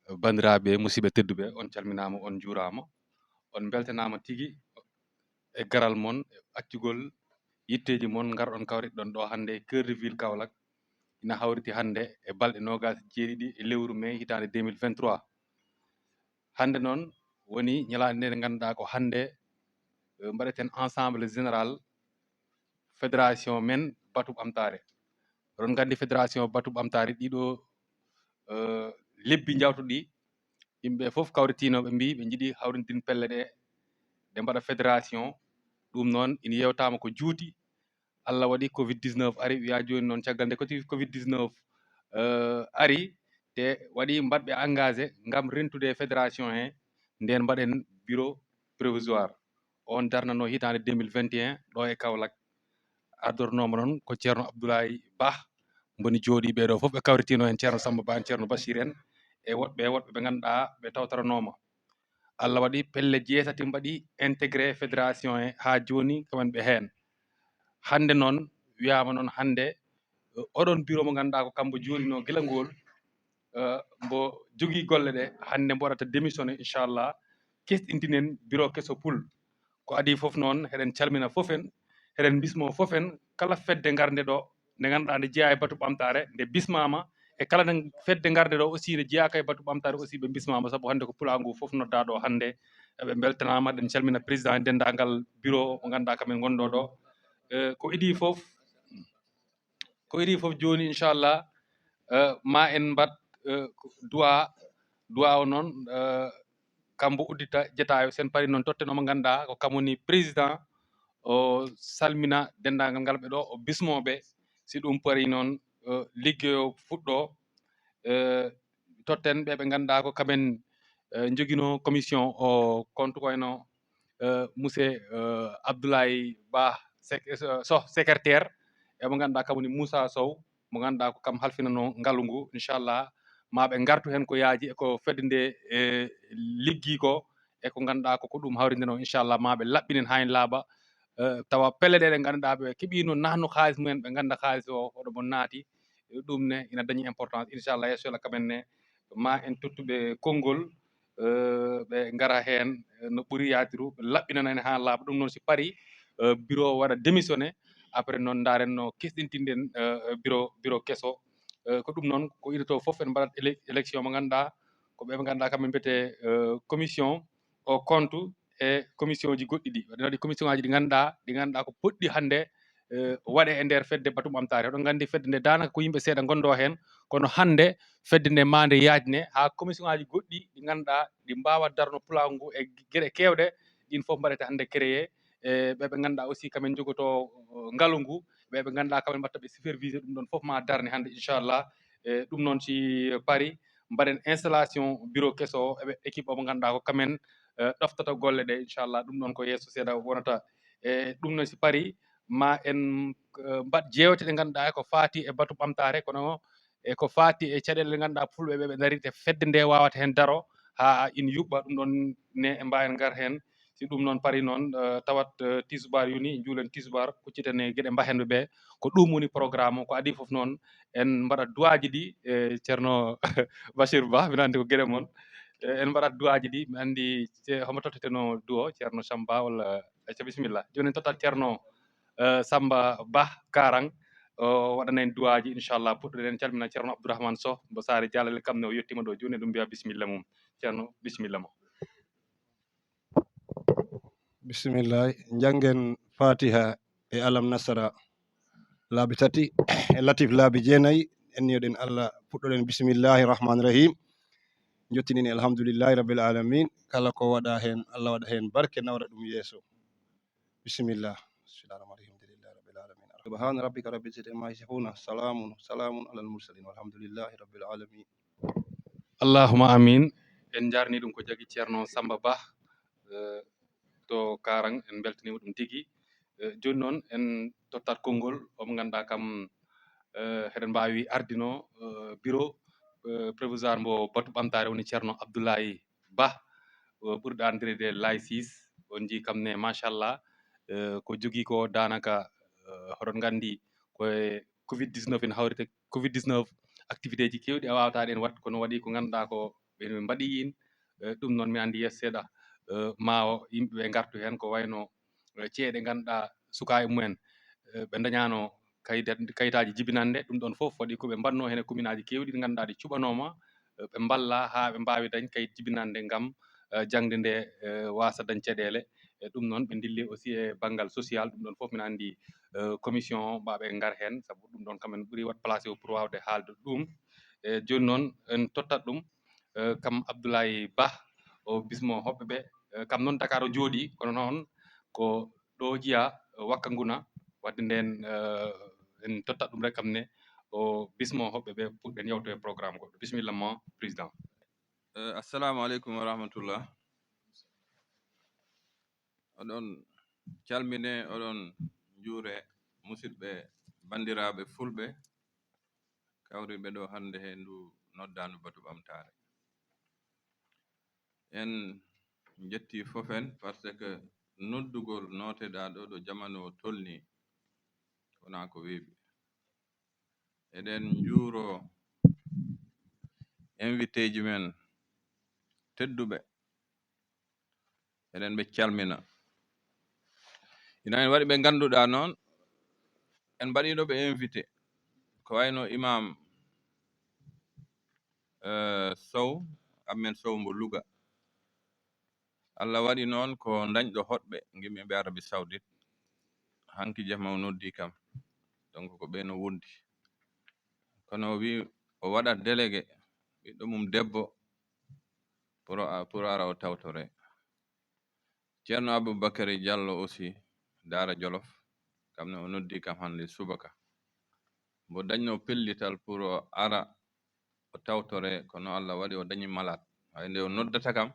bandiraɓe musidɓe tedduɓe on calminama on juurama on beltanama tigui e garal mon accugol yitteji mon garɗon kawriɗon ɗo hande cœur de ville Kaolack ina hawriti hande e balɗe 27 e lewru mai hitande 2023 hande noon woni ñalade nde ganduɗa ko hande mbaɗeten ensemble général fédération men Batu Ɓamtare. oɗon gandi fédération Batu Ɓamtare ɗiɗo lebbi jawtuɗi yimɓe foof kawritinoɓe mbi ɓe jiiɗi hawrindin pelle ɗe mbaɗa fédération ɗum noon ina yewtama ko juuti Allah waɗi covid 19 ari wiya joni noon caggal nde covid 19 ari te waɗi mbaɗɓe engagé gam rentude fédération he nden mbaɗen bureau provisoire on darnano hitande 2021 ɗo e Kaolack ardornoma noon ko ceerno Abdoulaye Ba mboni jooɗi ɓeɗo foof ɓe kawritino en ceerno Samba Ba en ceerno Bachir en e woɗɓe ɓe ganduɗa ɓe tawtaranoma Allah waɗi pelle 6 mbaɗi intégré fédération he ha joni kamen ɓe hen hande noon wiyama noon hande oɗon bureau mo ganduɗa ko kambo jolino guila ngol mbo jogui golle ɗe hande mbo waɗata démissionné inchallah kesɗintinen bureau kesso Poul ko adi foof noon heɗen calmina foofen heɗen bismo foofen kala fedde garde ɗo nde ganduɗa nde jeeya e Batu Ɓamtare nde bismama e kala nde fedde garde ɗo aussi nde jeeyaka e Batu Ɓamtare aussi ɓe bismama saabu hande ko pulagu foof nodda ɗo hande eɓe beltanama ɗen calmina président e dendagal bureau mo ganduɗa kamen gonɗo ɗo ko idi foof joni inchallah ma en mbat duwa o noon kambo uddita jetayo sen paari noon totten omo ganduɗa ko kam woni président o salmina dendagal ngal ɓe ɗo o bismoɓe si ɗum paari noon ligguey o fuɗɗo totten ɓeɓe ganduɗa ko kamen joguino commission o kontu koyno monsieur Abdoulaye Ba secrétaire e mo ganduɗa kam woni Moussa Sow mo ganduɗa ko kam halfinano ngaalu ngu inchallah maɓe gartu hen ko yaaji eko fedde nde liggi ko eko ganduɗa ko ɗum hawrindeno inchallah maɓe laɓɓinen ha en laaɓa tawa pelle ɗe ganduɗa ɓe keeɓino nanno haalis mumen ɓe ganda haalis o hoɗo mo naati ɗum ne ina dañi importance inchallah yeeso kamenne ma en tottuɓe konngol ɓe gara hen no ɓuuri yadiru ɓe laɓɓinana en ha laaɓa ɗum noon si paari bureau o waɗa démissionné après noon daren no kesɗintinɗen bureau kesso ko ɗum noon ko idato foof en mbaɗat élection mo ganduɗa ko ɓe ganduɗa kamɓe mbiyete commission o compte e commission ji goɗɗi ɗi waɗi waɗi commission ngaji ɗi ganduɗa ko poɗɗi hande waɗe e nder fedde Batu Ɓamtare oɗon gandi fedde nde danaka ko yimɓe seeɗa gondo hen kono hande fedde nde mande yajne ha commission ngaji goɗɗi ɗi ganduɗa ɗi mbawa darno pulagu ngu e gueɗe kewɗe ɗin foof mbaɗete hande créé e ɓeɓe ganduɗa aussi kamen jogoto ngaalu ngu ɓeɓe ganduɗa kamen mbatta ɓe supervisé ɗum ɗon foof ma darne hande inchallah e ɗum noon si paari mbaɗen installation bureau kesso o eɓe équipe o mo ganduɗa ko kamen ɗoftata golle ɗe inchallah ɗum ɗon ko yesso seeɗa wonata e ɗum noon si paari ma en mbat jewte ɗe ganduɗa ko faati e Batu Ɓamtare kono eko faati e caɗele ɗe ganduɗa fulɓeɓe ɓe daari te fedde nde wawata hen daro ha ina yuɓɓa ɗum ɗon ne mbawen gar hen si ɗum noon paari noon tawat tisubar yoni juulen tisubar kucciten e gueɗe mbahenɓe ɓe ko ɗum woni programme o ko adi foof noon en mbaɗat duwaji ɗi e ceerno Bachir Ba mbiɗa andi ko gueɗe moon en mbaɗat duwaji ɗi mi andi homo totteteno duwo ceerno Samba walla acca bisimilla joni en tottat ceerno Samba Ba Karang o waɗana en duwaji inchallah puɗɗoɗen calmina ceerno Abdourahmane Sow mbo Saare Dialel kam ne o yettima ɗo joni ɗum mbiya bisimilla mum ceerno bisimilla ma bisimillahi janggen fatiha e alam nasara laabi tati e latif laabi jeenayyi en yoɗen Allah puɗɗoɗen bisimillahi rahmani rahim jottinini alhamdulillahi rabbil alamin kala ko waɗa hen Allah waɗa hen barke nawra ɗum yeeso bisimillah alhamdulillahi rabbil alamin subhana rabbika rabbil izzati amma yasifuna salamun alal mursalin walhamdulillahi rabbil alamin allahuma amin en jarni ɗum ko jagui ceerno Samba Ba to Karang en beltanima ɗum tigui joni noon en tottat konngol omo ganduɗa kam heɗen mbawi ardino bureau provisoire mbo Batu Ɓamtare woni ceerno Abdoulaye Ba ɓurɗo andirede Laye 6 on jii kam ne machallah ko jogui ko danaka hoɗon gandi koye covid 19 ene hawrite covid 19 activité ji kewɗi a wawata ɗen wat kono waɗi ko ganduɗa ko ɓe mbaɗi in ɗum noon mi andi yes seeɗa maawo yimɓe ɓe ngartu heen ko wayno ceeɗe ngannduɗaa sukaa e mumen ɓe dañaano kayitaaji jibinande ɗum ɗon fof waɗi ko ɓe mbaɗnoo heen e commune aji keewɗi ɗi ngannduɗaa ɗi cuɓanooma ɓe mballa haa ɓe mbaawi dañ kayit jibinande ngam jangde nde waasa dañ caɗeele e ɗum noon ɓe ndilli aussi e baŋngal social ɗum ɗon fof mino anndi commission o ɓe ngar heen sabu ɗum ɗon kamen ɓuri wat placé o pour waawde haalde ɗum e jooni noon en tottat ɗum kam Abdoulaye Ba o bismo hoɓɓe ɓe kam noon Dakar o jooɗii kono noon ko ɗo jiya wakka nguna wadde nden en tottat ɗum rek kam ne o bismo hoɓɓe ɓe puɗɗen yewto e programme goɗɗo bisimilla ma président. Assalamu aleykum wa rahmatullah. Oɗon calmine oɗon juure musidɓe bandiraɓe fulɓe kawriɓe ɗo hannde he ndu noddandu batu ɓamtaare. En jetti fofen par ce que noddugol noteɗa ɗo ɗo jamanu o tolni wona ko weeɓi. Eɗen juuro invité ji men tedduɓe eɗen ɓe calmina. Ina en waɗi ɓe ngannduɗa noon en mbaɗiɗo ɓe invité ko wayno imam Sow amen Sow mbo Louga. Allah waɗi noon ko dañɗo hoɗɓe gimɓe Arabie Saoudite hanki jama o noddi kam donc ko ɓe no wondi kono o wi o waɗat délégué ɓiɗɗo mum debbo pour ara o tawtore. Ceerno Aboubacary Diallo aussi Daara Jolof kamne o noddi kam hannde subaka mbo dañno pellital pour o ara o tawtore kono Allah waɗi o dañi malade hay nde o noddata kam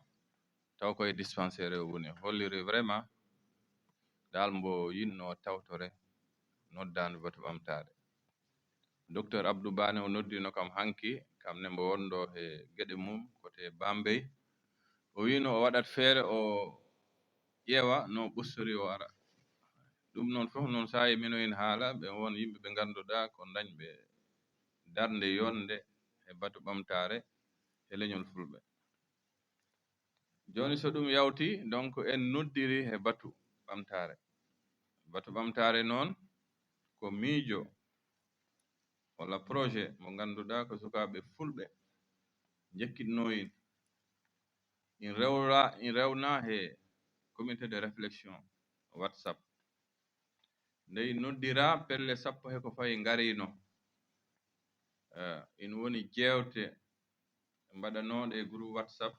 taw koye dispensaire o woni holliri vraiment dal mbo yinno o tawtore noddandu batu ɓamtaare. Docteur Abdou Bane o noddino kam hanki kamne mbo wonɗo e geɗe mum kote Bambey o wino o waɗat feere o ƴeewa no ɓustori o ara. Ɗum noon fof noon sayi minoen haala ɓe won yimɓe ɓe ngannduɗa ko dañɓe darnde yonde e batu ɓamtaare e leñol fulɓe. Joni so ɗum yawti donc en noddiri e batu ɓamtaare. Batu ɓamtaare noon ko miijo walla projet mo ngannduɗa ko sukaaɓe fulɓe jekkitnoyin in rewna he comité de réflexion WhatsApp nde noddira pelle sappo he ko fayi ngarino in woni jewte mbaɗanoɗe e groupe WhatsApp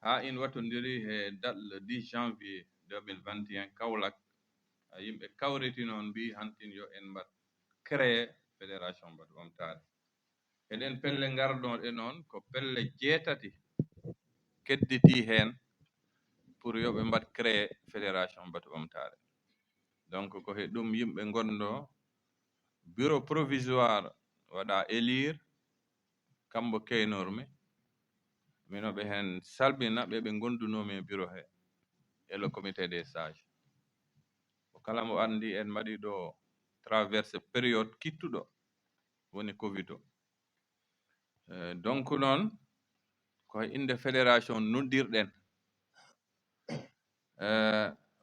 ha in wattodiri he date le 10 janvier 2021 Kaolack yimɓe kawriti noon mbi hantin yo en mbat créé fédération batu ɓamtaare. Eɗen pelle ngarnoɗe noon ko pelle 6 kedditi hen pour yoɓe mbat créé fédération batu ɓamtaare. Donc ko he ɗum yimɓe gonɗo bureau provisoire waɗa élire kambo keynormi minoɓe hen salmina ɓe ɓe gondunomi e bureau he et le comité des sages ko kala mo andi en mbaɗi ɗo traversé période kittuɗo woni covid o donc noon koye inde fédération noddirɗen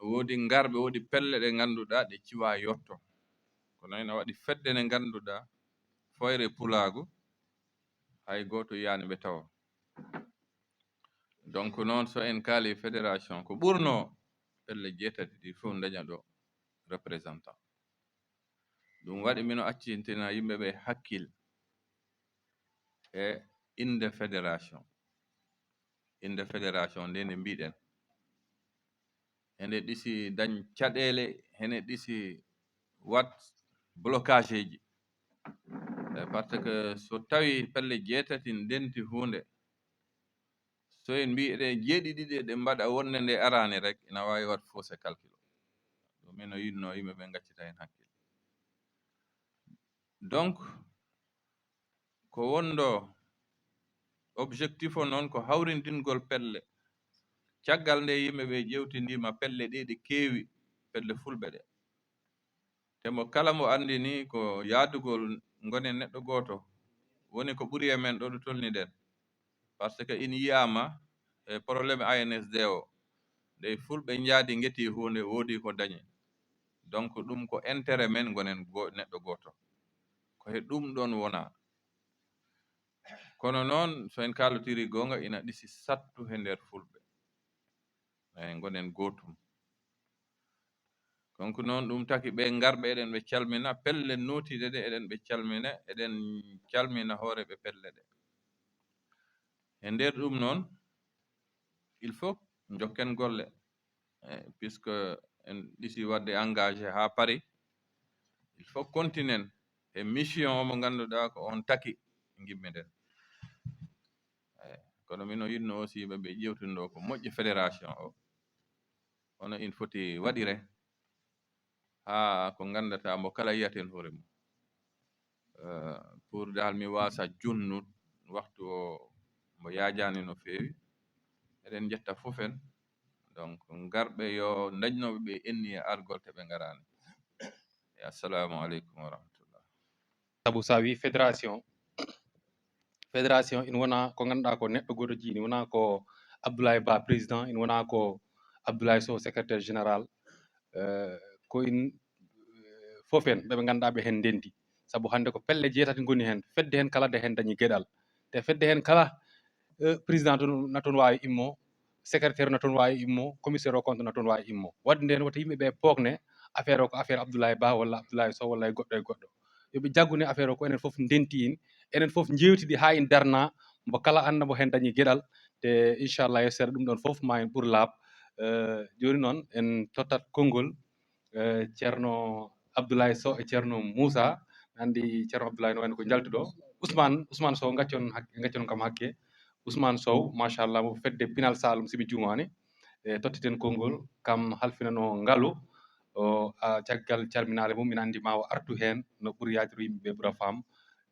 woodi ngarɓe woodi pelle ɗe ngannduɗa ɗe ciwa yotto kono ene waɗi fedde nde ngannduɗa foyre pulaagu hay gooto yiyani ɓe tawa. Donc noon so en kaali fédération ko ɓurno pelle 6 ɗi fof daña ɗo représentant. ɗum waɗi mino accintina yimɓe ɓe hakkil e inde fédération nde nde mbiɗen ende ɗisi dañ caɗele hene ɗisi wat blocage ji par ce que so tawi pelle 6 ndenti hunde so en mbi eɗen 7 ɗe mbaɗa wonde nde arani rek ina wawi wat faussé calcul ɗum mino yinno yimɓe ɓe gaccita hen hakkil. Donc ko wondo objectif o noon ko hawrindingol pelle caggal nde yimɓe ɓe ƴewtindima pelle ɗe ɗe keewi pelle fulɓe ɗe temo kala mo andi ni ko yaadugol gonen neɗɗo goto woni ko ɓuri e men ɗo ɗo tolniɗen par ce que in yiyama e probléme ANSD o nde fulɓe njaadi ngeti hunde woodi ko dañi donc ɗum ko intérêt men gonen neɗɗo goto ko he ɗum ɗon wona kono noon so en kalotiri gonga ina ɗisi sattu he nder fulɓe gonen gotum donc noon ɗum taki ɓe ngarɓe eɗen ɓe calmina pelle notiɗe ɗe eɗen ɓe calmina eɗen calmina hooreɓe pelle ɗe e nder ɗum noon il faut jokken golle puisque en ɗisi wadde engagé ha pari il faut continuen e mission o mo ngannduɗaa ko on taki gimmiɗen kono mino yinno aussi ɓe ƴewtindo ko moƴƴi fédération o hono in foti waɗire ha ko ngandata mo kala yiyaten hoore mum pour dal mi wasa junnud waxtu o mo yaajani no feewi eɗen jetta fofen donc ngarɓe yo dañnoɓe ɓe enni e argol te ɓe ngarani assalamu aleykum wa rahmatullah sabu sa wi fédération ina wona ko ganduɗa ko neɗɗo goto jiini wona ko Abdoulaye Ba président ina wona ko Abdoulaye Sow secrétaire général ko in fofen ɓeɓe ganduɗa ɓe hen ndendi sabu hande ko pelle jeetati goni hen fedde hen kala de hen dañi gueɗal te fedde hen kala président na toon wawi immo secrétaire na toon wawi immo commissaire au compte na toon wawi immo wadde nden wata yimɓeɓe pokne affaire o ko affaire Abdoulaye Ba walla Abdoulaye Sow walla e goɗɗo e goɗɗo yoɓe jaggune affaire o ko enen foof ndenti in enen foof jewtidi ha en darna mo kala anda mo hen dañi gueɗal te inchallah yessere ɗum ɗon foof ma en ɓuur laaɓ joni noon en tottat konngol ceerno Abdoulaye Sow e ceerno Moussa andi ceerno Abdoulaye no wayno ko jaltuɗo Ousmane Sow gaccon kam hakke Ousmane Sow machallah mo fedde Pinal Saloum simi jumani tottiten konngol kam halfinano ngaalu o caggal calminade mum ina andi ma o artu hen no ɓuuri yajiro yimɓeɓe ɓuura faam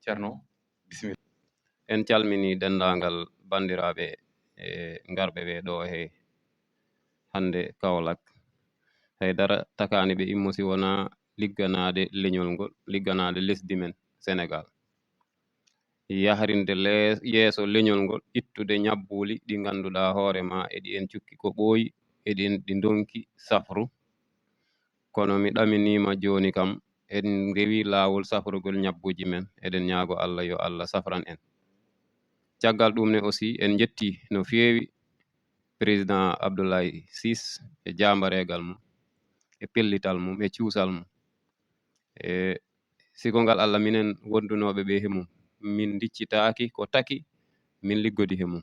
ceerno bisimilla en calmini dendagal bandiraɓe e ngarɓe ɓe ɗo he hande Kaolack haydara takani ɓe immosi wona ligganade leñol ngol ligganade lesdi men Sénégal yahrinde yeeso leñol ngol ittude ñabbuli ɗi ganduɗa hoorema eɗi en cukki ko ɓooyi eɗen ɗi donki safru kono mi ɗaminima joni kam en rewi lawol safrugol ñabbuji men eɗen ñaago Allah yo Allah safran en caggal ɗum ne aussi en jetti no feewi président Abdoulaye Sis e jambaregal mum e pellital mum e cuusal mum e sigo ngal Allah minen wondunoɓe ɓe he mum min diccitaki ko taki min liggodi he mum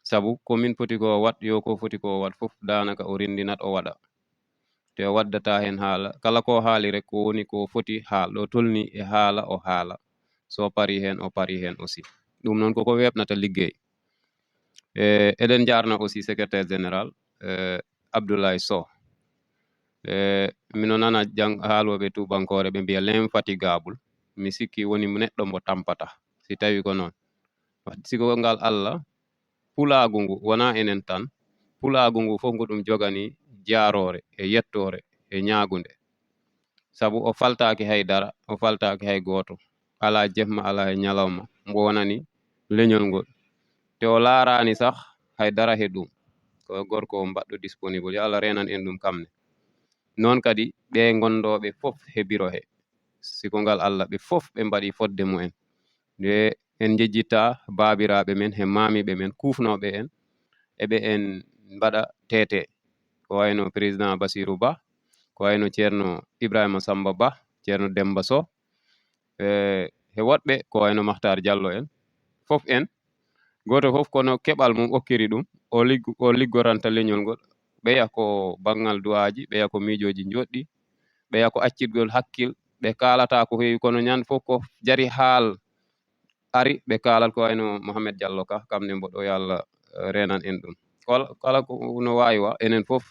sabu komin foti ko wat yo ko foti ko wat fof danaka o rendinat o waɗa te o waddata hen haala kala ko haali rek ko woni ko foti haalɗo tolni e haala o haala so pari hen o pari hen aussi ɗum noon koko weɓnata liggey eɗen jarna aussi secrétaire général Abdoulaye Sow mino nana haaloɓe tubankore ɓe mbiya l'infatigable mi sikki woni neɗɗo mo tampata si tawi ko noon sigo ngal Allah pulaagu ngu wona enen tan pulaagu ngu fof ngu ɗum jogani jaarore e yettore e ñaagunde sabu o faltaaki haydara o faltaaki hay gooto ala jemma ala e ñalawma mbo wonani leñol ngol te o laarani sah haydara he ɗum ko gorko mbaɗɗo disponible yo Allah renan en ɗum kamne noon kadi ɓe gondoɓe fof he biro he siko ngal Allah ɓe fof ɓe mbaɗi fodde mumen nde en jejjitta baabiraɓe men he mamiɓe men kufnoɓe en eɓe en mbaɗa tete ko wayno président Basirou Ba ko wayno ceerno Ibrahima Samba Ba ceerno Demba Sow he woɗɓe ko wayno Mahtar Diallo en fof en goto fof kono keɓal mum okkiri ɗum o liggoranta leñol ngol ɓeya ko bangal duwaji ɓeya ko miijoji joɗɗi ɓeya ko accitgol hakkil ɓe kalata ko heewi kono ñande fof ko jari haal ari ɓe kalal ko wayno Mohamed Diallo ka kamne mboɗo yo Allah renan en ɗum kala ko no wawi wa enen fof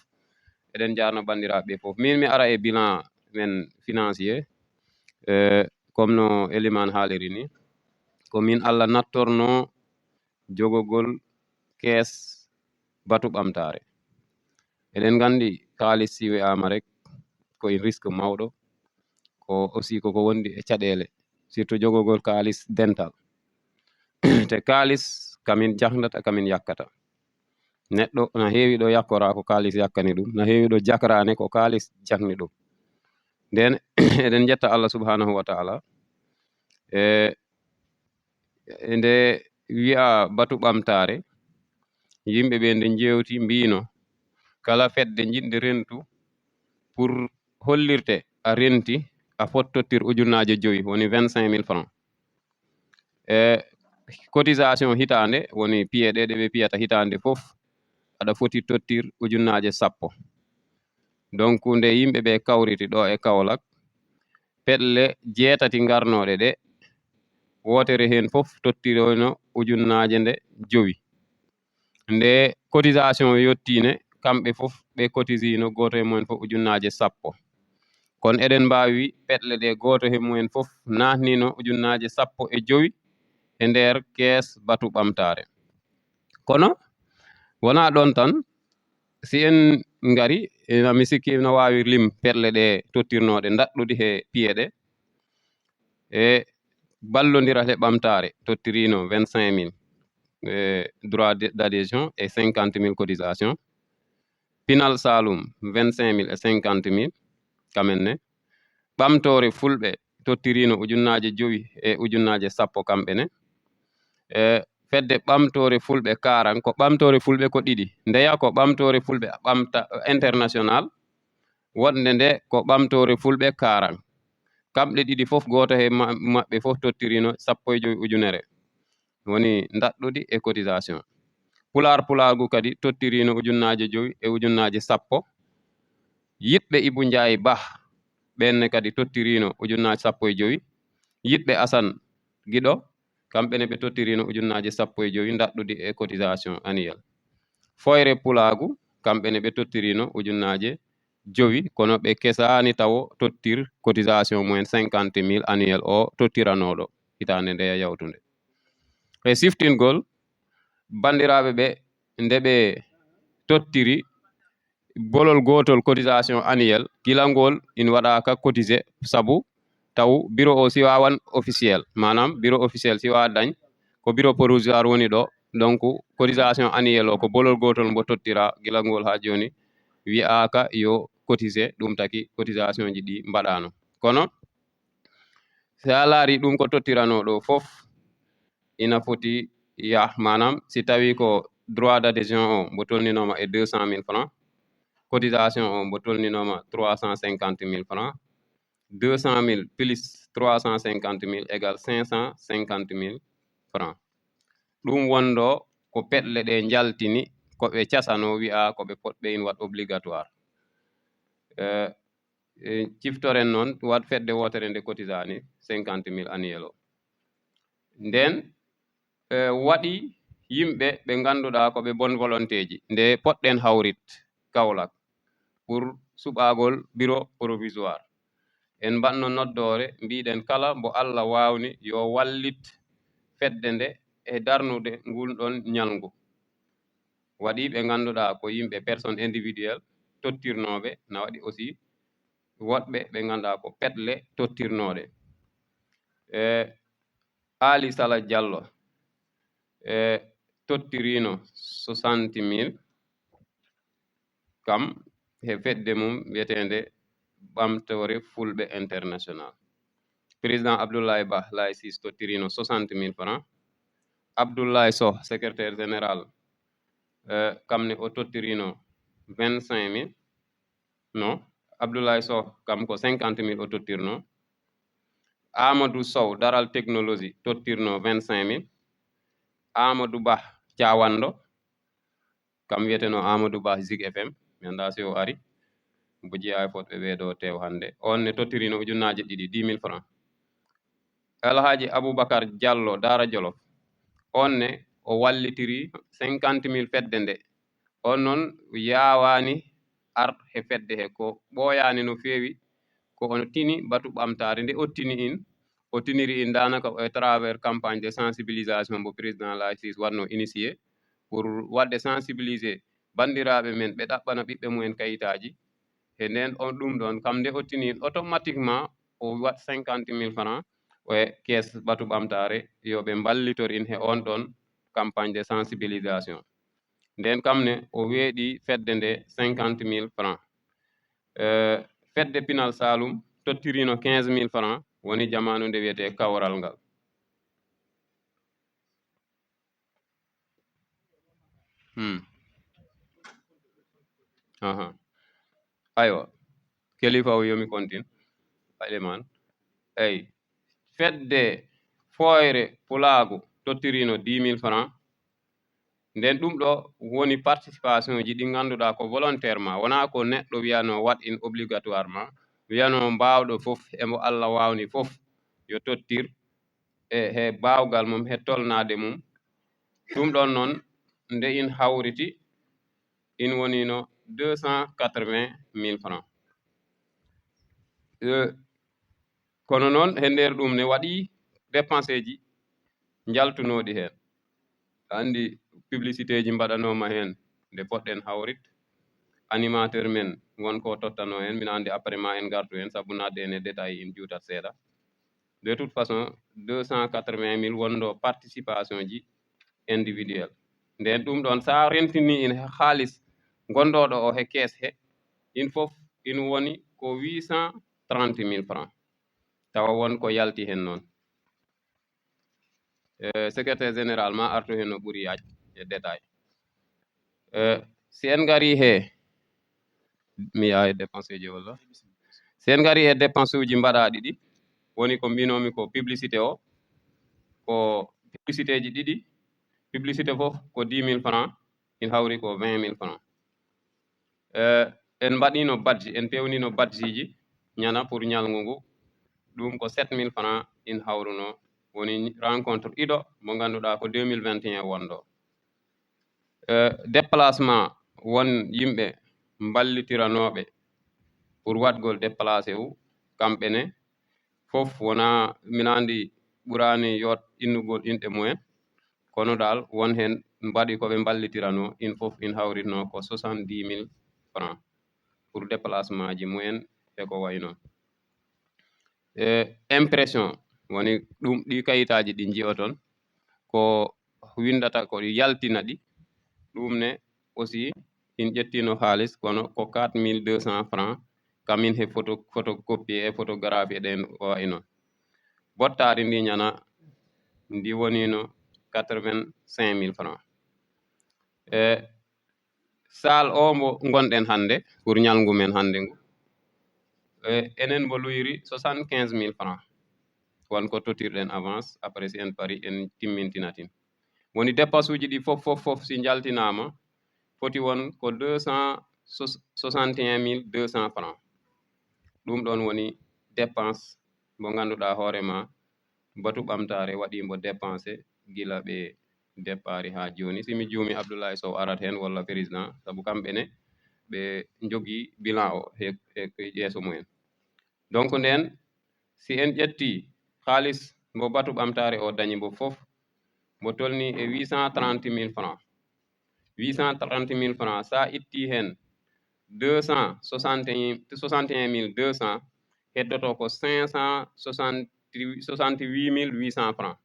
eɗen jarno bandiraɓe fof min mi ara e bilan men financier comme no Eliman haaliri ni ko min Allah nattorno jogogol kees batu ɓamtare eɗen gandi kaalis si wi'ama rek koye risque mawɗo ko aussi koko wondi e caɗele surtout jogogol kaalis dental te kaalis kamin jahdata kamin yakkata neɗɗo na heewi ɗo yakkora ko kaalis yakkani ɗum na heewi ɗo jakrane ko kaalis jakni ɗum nden eɗen jetta Allah subhanahu wa ta'ala nde wi'a batu ɓamtare yimɓe ɓe nde jewti mbino kala fedde jiɗde rentu pour hollirte a renti a fottottir ujunnaje 5 woni 25 000 francs cotisation hitande woni piye ɗe ɓe piyata hitande fof aɗa foti tottir ujunnaje 10 donc nde yimɓe ɓe kawriti ɗo e Kaolack peɗle 6 garnoɗe ɗe wotere hen fof tottirono ujunnaje nde 5 nde cotisation yettine kamɓe fof ɓe cotisino goto e mumen fof ujunnaje 10 kono eɗen mbawi peɗle ɗe goto e mumen fof natnino ujunnaje 15 e nder kees batu ɓamtare kono wona ɗon tan si en ngari mi sikki no wawi lim peɗle ɗe tottirnoɗe daɗɗude he piye ɗe e ballodira e ɓamtare tottirino 25 000 droit d'adhésion et 50 000 cotisation Pinal Saloum 25 000 et 50 000 kamenne ɓamtore fulɓe tottirino ujunnaje 5 e ujunnaje 10 kamɓene fedde ɓamtore fulɓe karan ko ɓamtore fulɓe ko ɗiɗi ndeya ko ɓamtore fulɓe ɓamta international wonde nde ko ɓamtore fulɓe karan kamɓe ɗiɗi fof goto he maɓɓe fof tottirino 15 ujunere woni daɗɗude e cotisation pulargu kadi tottirino ujunnaje 5 e ujunnaje 10 yiɗɓe Ibou Ndiaye Ba ɓenne kadi tottirino ujunnaje 15 yiɗɓe Assane Guiɗo kamɓene ɓe tottirino ujunnaje 15 daɗɗude e cotisation annuel foyre pulagu kamɓene ɓe tottirino ujunnaje 5 kono ɓe kesani tawo tottir cotisation mumen 50 000 annuel o tottiranoɗo hitande nde yawtunde e siftingol bandiraɓe ɓe nde ɓe tottiri bolol gotol cotisation annuel gilangol in waɗaka cotisé saabu taw bureau o si wawan officiel manam bureau officiel si wawa dañ ko bureau provisoire woni ɗo donc cotisation annuel o ko bolol gotol mbo tottira gilangol ha joni wi'aka yo cotisé ɗum taki cotisation ji ɗi mbaɗano kono sa laari ɗum ko tottirano ɗo fof ina foti manam si tawi ko droit d'adhésion o mbo tolninoma e 200 000 francs cotisation o mbo tolninoma 350 000 francs 200 000 plus 350 000 égale 550 000 francs ɗum wondo ko peɗle ɗe jaltini koɓe casano wi'a koɓe potɓe in wat obligatoire ciftoren noon wat fedde wotere nde cotisani 50 000 annuel o nden waɗi yimɓe ɓe ganduɗa koɓe bonne volonté ji nde poɗɗen hawrit Kaolack pour suɓagol bureau provisoire en mbanno noddore mbiɗen kala mbo Allah wawni yo wallit fedde nde e darnude ngul ɗon ñalngu waɗi ɓe ganduɗa ko yimɓe personne individuel tottirnoɓe na waɗi aussi woɗɓe ɓe ganduɗa ko peɗle tottirnoɗe Ali Sala Diallo tottirino 60 000 kam he fedde mum wiyetende ɓamtore fulɓe international président Abdoulaye Ba Laysis tottirino 60 000 francs Abdoulaye Sow secrétaire général kamne o tottirino 25 000 non Abdoulaye Sow kam ko 50 000 o tottirno Amadou Sow daral technologie tottirno 25 000 Amadou Ba Thiawando kam wiyeteno Amadou Ba Zig FM mi anda si o ari mbo jeeya fotɓe ɓeeɗo tew hande on ne tottirino ujunnaje 2 10 000 francs Alhaji Aboubacar Diallo Dara Jolof on ne o wallitiri 50 000 fedde nde on noon yawani ar he fedde he ko ɓooyani no feewi ko on tini batu ɓamtare nde o tini in o tiniri in danaka à travers campagne de sensibilisation mo président Laysis wanno initié pour wadde sensibiliser bandiraɓe men ɓe ɗaɓɓana ɓiɓɓe mumen kayitaji e nden on ɗum ɗon kam nde o tini automatiquement o wat 50 000 francs e caisse batu ɓamtare yoɓe ballitor in he on ɗon campagne de sensibilisation nden kamne o weeɗi fedde nde 50 000 francs fedde pinal salum tottirino 15 000 francs woni jamanu nde wiyete kawral ngal aywa kelifa o yomi continue ɓaleman eyi fedde foyre pulaagu tottirino 10 000 francs nden ɗum ɗo woni participation ji ɗi ngannduɗaa ko volontairement wonaa ko neɗɗo wiyano wat in obligatoirement wiyano mbawɗo fof emo Allah wawni fof yo tottir he baawgal mum he tolnade mum ɗum ɗon noon nde in hawriti in wonino 280 000 francs kono noon he nder ɗum ne waɗi dépense ji jaltunoɗi heen andi publicité ji mbaɗanoma heen nde poɗɗen hawrit animateur men wonko tottano en mina andi après ma en gartu hen sabu nadde en e détail in juutat seeɗa de toute façon 280 000 wonɗo participation ji individuel nden ɗum ɗon sa rentini in haalis gonɗoɗo o he kees he in fof in woni ko 830 000 francs tawa won ko yalti hen noon secrétaire général ma artu hen no ɓuuri yaaj e détail si en ngari he mi yaa e dépense ji walla si en ngari e dépense uji mbaɗaɗi ɗi woni ko mbinomi ko publicité o ko publicité ji ɗiɗi publicité fof ko 10 000 francs in hawri ko 20 000 francs en mbaɗino badge en pewnino badge ji ñana pour ñalngu ngu ɗum ko 7 000 francs in hawruno woni rencontre ɗiɗo mo ngannduɗaa ko 2021 wonɗo déplacement won yimɓe mballitiranoɓe pour waɗgol déplacé wu kamɓe ne fof wona mina andi ɓurani yot innugol inɗe mumen kono dal won hen mbaɗi koɓe mballitirano in fof in hawritno ko 70 000 francs pour déplacement ji mumen e ko way noon impression woni ɗum ɗi kayitaji ɗi jiyoton ko windata ko yaltina ɗi ɗum ne aussi in ƴettino haalis kono ko 4200 francs kamin he photocopie e photographie ɗen way noon bottari ndi ñana ndi wonino 85 000 francs sal o mo gonɗen hannde pour ñalngu men hannde ngu enen mo luyri 75 000 francs won ko totirɗen avance après si en pari en timmintinatin woni dépense uji ɗi fof si jaltinama foti won ko 261 200 francs ɗum ɗon woni dépense mo ngannduɗaa hoorema batu ɓamtare waɗimo dépensé gila ɓe dépari ha joni simi juumi Abdoulaye Sow arat hen walla président sabu kamɓe ne ɓe jogii bilan o he yeeso mumen donc nden si en ƴetti haalis mo batu ɓamtare o dañi mbo fof mo tolni e 830 000 francs 830 000 francs sa itti hen 261 200 heddoto ko 568 800 francs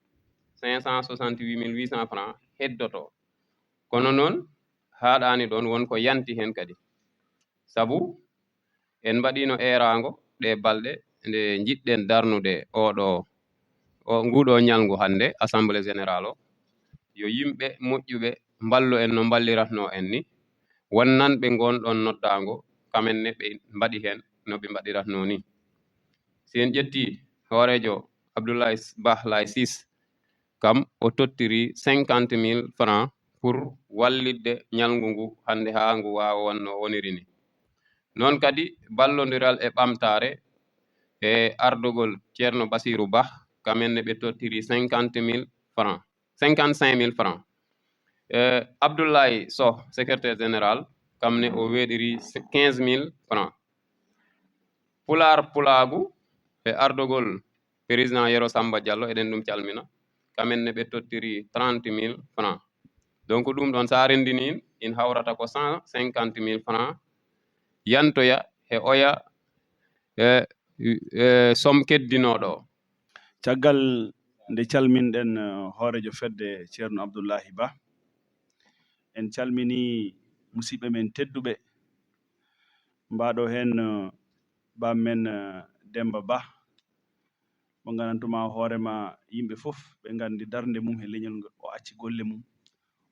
568 800 francs heddoto kono noon haɗani ɗon wonko yanti hen kadi sabu en mbaɗino erango ɗe balɗe nde jiɗɗen darnude nguɗo ñalngu hannde assemblée générale o yo yimɓe moƴƴuɓe mballu en no balliratno en ni wonnanɓe gonɗon noddago kamen ne ɓe mbaɗi hen no ɓe mbaɗiratno ni si en ƴetti hoorejo Abdoulaye Bah Lay 6 kam o tottiri 50 000 francs pour wallidde ñalngu ngu hannde ha ngu wawa wonno woniri ni noon kadi ballodiral e ɓamtare e ardogol ceerno Basirou Bah kamen ne ɓe tottiri 50 000 francs 55 000 francs Abdoulaye Sow secrétaire général kam ne o weɗiri 15 000 francs pulaagu e ardogol président Yero Samba Diallo eɗen ɗum calmina kamen ne ɓe tottiri 30 000 francs donc ɗum ɗon sa rendinin in hawrata ko 150 000 francs yantoya e oya somme keddinoɗo caggal nde calminɗen hoorejo fedde ceerno Abdoullahi Ba en calmini musidɓe men tedduɓe mbaɗo hen bam men Demba Ba mo ganantuma hoorema yimɓe fof ɓe gandi darde mum e leñol ngol o acci golle mum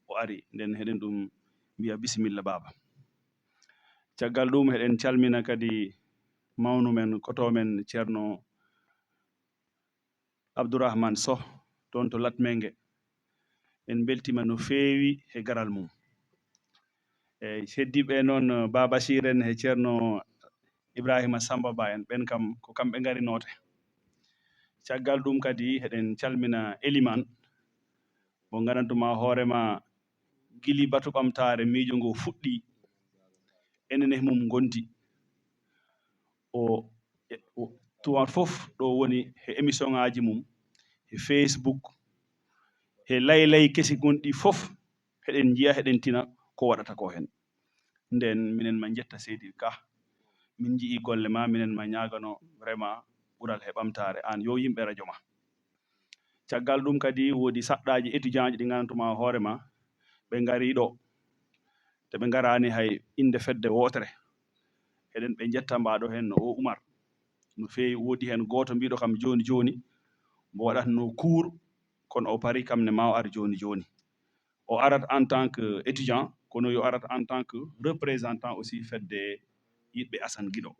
o ari nden heɗen ɗum mbiya bisimilla baba caggal ɗum heɗen calmina kadi mawnu men koto men ceerno Abdourahmane Sow toon to Latmengue en beltima no feewi e garal mum eyyi heddiɓe noon Ba Bachir en e ceerno Ibrahima Samba Ba en ɓen kam ko kamɓe gari noote caggal ɗum kadi heɗen calmina Elimane mo ganantuma hoorema guili batu ɓamtare miijo ngo fuɗɗi enen e mum gondi o tuwan fof ɗo woni e émission ŋaji mum e Facebook e laylay kesi gonɗi fof heɗen jiya heɗen tina ko waɗata ko hen nden minen ma jetta seydi Ka min jii golle ma minen ma ñagano vraiment ɓuural he ɓamtare an yo yimɓe radio ma caggal ɗum kadi woodi saɗɗaji étudiant ji ɗi ganantuma hoorema ɓe gari ɗo te ɓe garani hay inde fedde wotere heɗen ɓe jetta mbaɗo hen o Oumar no feewi woodi hen goto mbiɗo kam joni joni mo waɗatno cours kono o paari kam ne ma o ar joni joni o arat en tant que étudiant kono yo arat en tant que représentant aussi fedde yiɗɓe Assane Guiɗo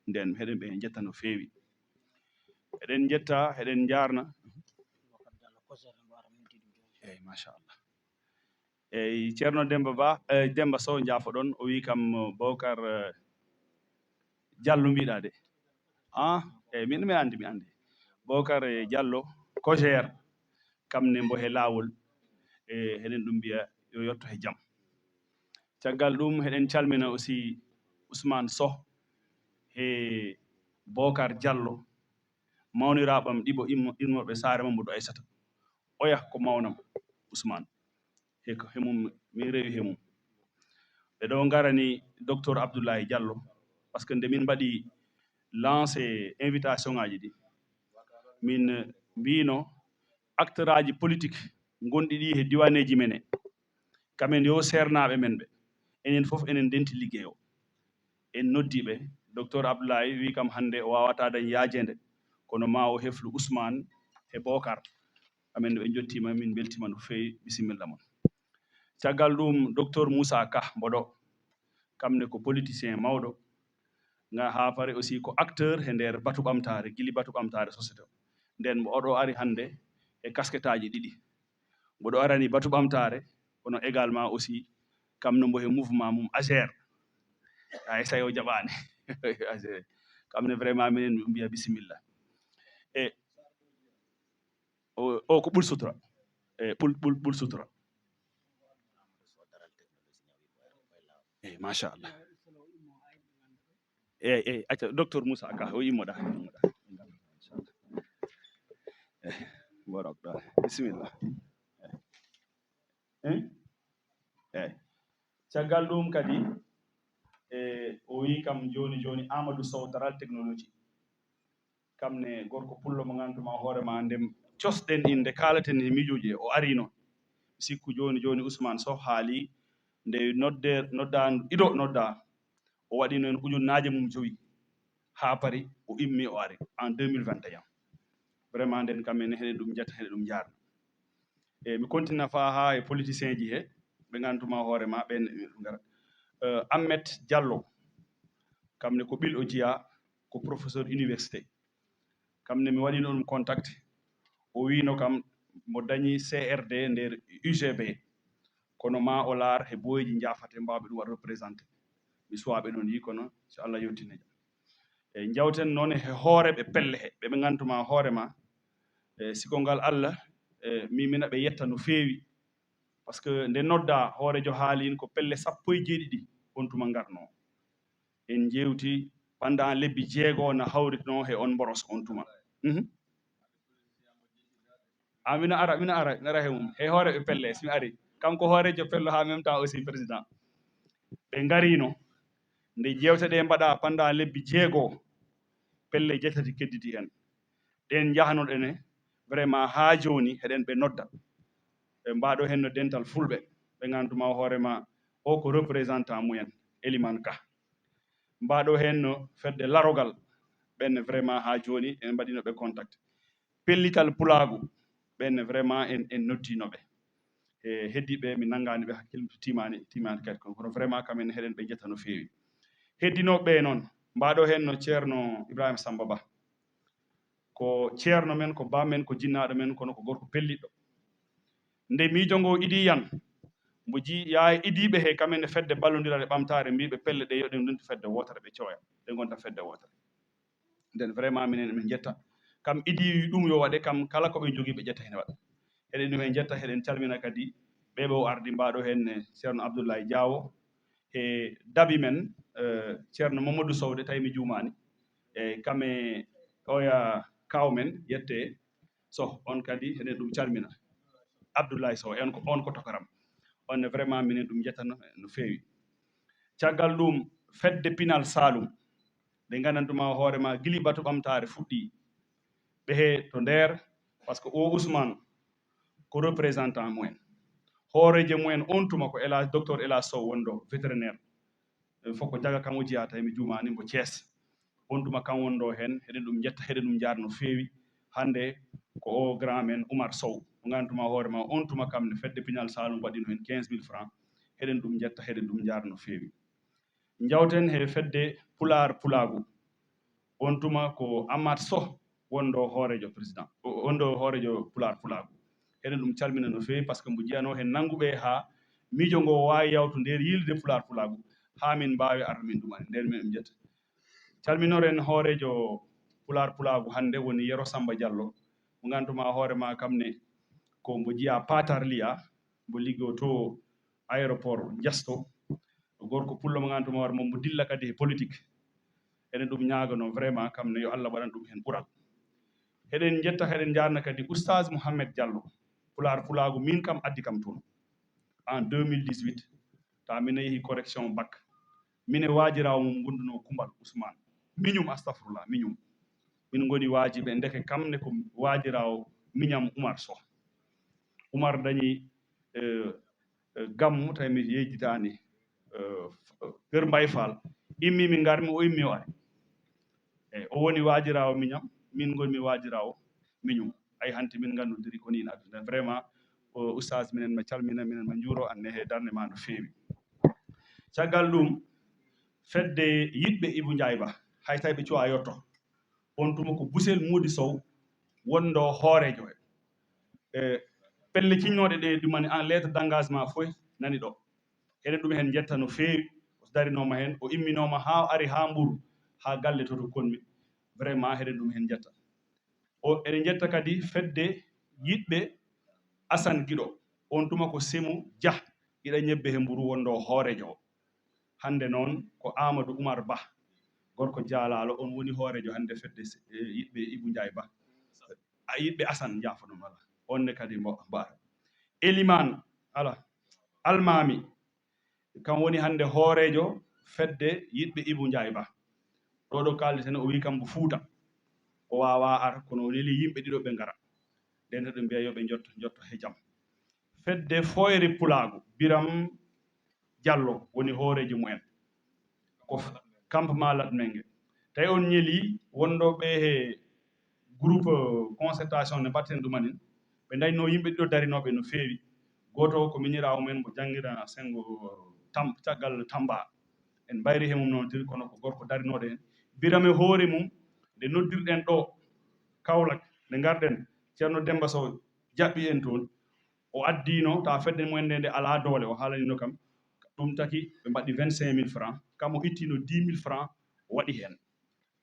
nden heɗen ɓe jetta no feewi eɗen jetta heɗen jarna eyyi machallah eyyi ceerno Demba Ba Demba Sow jaafoɗon o wi kam Bocar Diallo mbiɗa de eyyi min mi andi Bocar Diallo Cogère kam ne mbo he lawol e heɗen ɗum mbiya yo yetto he jaam caggal ɗum heɗen calmina aussi Ousmane Sow e Bocar Diallo mawniraɓam ɗiɓo immoɓe Saare Mamadou Aissata oya ko mawnam Ousmane heko hemum mi rewi hemum ɓeɗo garani docteur Abdoulaye Diallo par ce que nde min mbaɗi lancé invitation ŋaji ɗi min mbino acteur aji politique gonɗi ɗi he diwaneji men kamen yo sernaɓe men ɓe enen fof enen denti ligguey o en noddiɓe docteur Abdoulaye wi kam hande o wawata dañ yaajede kono ma o heflu Ousmane e Bocar amen ɓe jottima min beltima no fewi bisimilla mon caggal ɗum docteur Moussa Ka mboɗo kamne ko politicien mawɗo nga ha pare aussi ko acteur e nder batu ɓamtare guili batu ɓamtare société o nden mo oɗo ari hande e casquette aji ɗiɗi mboɗo arani batu ɓamtare kono également aussi kam no mbo he mouvement mum AGR ay sayo jaɓani kamne vraiment minen mbiya bisimilla e o ko ɓuul sutura e ɓuul sutura eyyi machallah eyyi acca docteur Moussa Ka o yimmoɗa borok bisimilla eyyi caggal ɗum kadi o wi kam joni joni Amadou Sow daral technologie kam ne gorko pullo mo ganduma hoorema ndem cosɗen inde kalaten e miijoji o ari noon sikku joni joni Ousmane Sow haali nde nodda ɗiɗo nodda o waɗi noon ujunnaje mum 5 ha paari o immi o ari en 2021 vraiment nden kamene heɗen ɗum jetta heɗen ɗum jarna e mi continue fa ha e politicien ji he ɓe ganduma hoorema ɓen gara Ahmed Diallo kamne ko ɓiil o jiya ko professeur université kamne mi waɗino ɗum contact o wino kam mo dañi CRD nder UGB kono ma o laar he boyji jaafate mbawɓe ɗum waɗ représenté mi suwaɓe ɗon yi kono so Allah yewtini e jawten noon he hooreɓe pelle he ɓeɓe ganduma hoorema siko ngal Allah mimina ɓe yetta no feewi par ce que nde nodda hoorejo haalin ko pelle 17 on tuma garno en jewti pendant lebbi 6 no hawritno he on boros on tuma mina ara he mum he hooreɓe pelle somi ari kanko hoorejo pello ha en même temps aussi président ɓe garino nde jewte ɗe mbaɗa pendant lebbi 6 pelle 7 kedditi hen ɗen jahanoɗene vraiment haa jooni heɗen ɓe nodda ɓe mbaɗo hen no dental fulɓe ɓe nganndumaa hoorema o ko représentant mumen Eliman Ka mbaɗo hen no fedde larogal ɓenne vraiment haa jooni en mbaɗino ɓe contact pellital pulaagu ɓenne vraiment en noddinoɓe e heddiɓe mi nanngani ɓe hakkille timani kadi kono vraiment kamen heɗen ɓe jetta no feewi heddinoɓe noon mbaɗo hen no ceerno Ibrahima Samba Ba ko ceerno men ko bammen ko jinnaɗo men kono ko gorko pelliɗɗo nde miijo ngo idi yan mbo yaa idiɓe he kamenne fedde ballodiraɗe ɓamtare mbiɓe pelle ɗe yo ɗe ndonti fedde wotere ɓe coya ɗe gonta fedde wotere nden vraiment minen min jetta kam idi ɗum yo waɗe kam kala koɓe jogui ɓe ƴetta hene waɗa eɗen ɗum en jetta heɗen calmina kadi ɓeɓe o ardi mbaɗo hen ceerno Abdoulaye Diawo e dabi men ceerno Mamadou Sow de tawi mi juumani e kame oya kaw men yette Sow on kadi heɗen ɗum calmina Abdoulaye Sow on ko tokaram onne vraiment minen ɗum jettano no feewi caggal ɗum fedde pinal Saloum ɓe gandantuma hoorema guili batu ɓamtare fuɗɗi ɓe he to nder par ce que o Ousmane ko représentant mumen hooreje mumen on tuma ko docteur Elas Sow wonɗo vétérinaire fof ko jaga kam o jeeya tawi mi juumani mbo Thiès on tuma kam wonɗo hen heɗen ɗum jetta heɗen ɗum jaara no feewi hande ko o grand men Oumar Sow mo gandantuma hoorema on tuma kam ne fedde pinal Saloum waɗino hen 15 000 francs heɗen ɗum jetta heɗen ɗum jaara no feewi jawten he fedde pulagu on tuma ko Amat Sow wonɗo hoorejo président wonɗo hoorejo pulagu eɗen ɗum calmina no feewi par ce que mbo jiyano hen nangguɓe ha miijo ngo wawi yawtu nder yilde pulagu ha min mbawi arde min ɗumani nden min ɗum jetta calminoren hoorejo pulagu hande woni Yero Samba Diallo mo gandantuma hoorema kamne ko mbo jiya Patar Liya mbo liggo to aéroport Diasto gorko pullo mo gandantuma hoorema mbo dilla kadi e politique eɗen ɗum ñagano vraiment kamne yo Allah waɗan ɗum hen ɓuural heɗen jetta heɗen jarna kadi oustage Mouhamed Diallo pulagu min kam addi kam toon en 2018 ta mine yeehi correction bac mine waajirawo mum gonduno Kumbal Ousmane miñum astahfirullah miñum min goni waajiɓe ndeke kamne ko waajirawo miñam Oumar Sow Oumar dañi gammu tawi mi yejjitani Kër Mbay Fall immi min garmi o immi o ari eyyi o woni waajirawo miñam min gonmi waajirawo miñum ay hanti min gandodiri ko niin aduna vraiment oustage minen mi calmina minen mi juuro anne he darde ma no feewi caggal ɗum fedde yiɗɓe Ibou Ndiaye Ba hay tawi ɓe cuwa yetto on tuma ko Busel Mody Sow wonɗo hoorejo e pelle cinnoɗe ɗe ɗumani en lettre d' engagement fof nani ɗo eɗen ɗum hen jetta no feewi o darinoma hen o imminoma ha ari ha Mbour ha galle toto konmi vraiment heɗen ɗum hen jetta o eɗen jetta kadi fedde yiɗɓe Assane Guiɗo on tuma ko Sémou Dia iɗa ñebbe he Mbour wonɗo hoorejo o hande noon ko Amadou Oumar Ba gorko jaalalo on woni hoorejo hande fedde yiɗɓe Ibou Ndiaye Ba yiɗɓe Assane jaafoɗum wala onne kadi mbaara Elimane Almami kam woni hande hoorejo fedde yiɗɓe Ibou Ndiaye Ba ɗo kaldeten o wi kam mo Fuuta o wawa ar kono leli yimɓe ɗiɗo ɓe ngara nden heɗen mbiya yoɓe jotto he jaam fedde Foyre Pulagu Biram Diallo woni hoorejo mumen ko campement Latmengue tawi on ñeeli wonɗoɓe he groupe concertation ne mbatten ɗumanin ɓe dañno yimɓe ɗiɗo darinoɓe no feewi goto ko minirawo men mo jangguira sengo caggal Tamba en mbayri he mum noon tiri kono ko gorko darinoɗo hen Birame hoore mum nde noddirɗen ɗo Kaolack nde garɗen ceerno Demba Sow jaɓɓi en toon o addino ta fedde mumen nde ala doole o haalanino kam ɗum taki ɓe mbaɗi 25 000 francs kam o ittino 10 000 francs o waɗi hen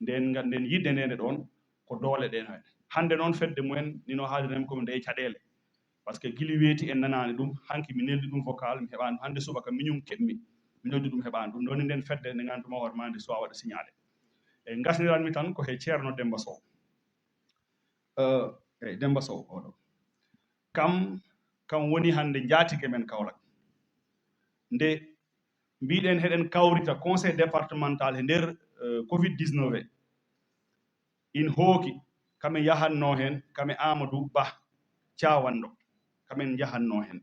nden yidde ndede ɗon ko doole ɗen hen hande noon fedde mumen nino haalirem komi nde caɗele par ce que guili weeti en nanani ɗum hanki mi neldi ɗum vocal mi heɓani hande subaka miñum keɓmi mi noddi ɗum heɓani ɗum ɗon nden fedde nde ganduma hoorema nde suwa waɗa signalé e gasniranmi tan ko he ceerno Demba Sow eyyi Demba Sow oɗo kam woni hande jatigue men Kaolack nde mbiɗen heɗen kawrita conseil départemental e nder covid 19 in hooki kamen yahanno hen kamen Amadou Ba Thiawanɗo kamen jahanno hen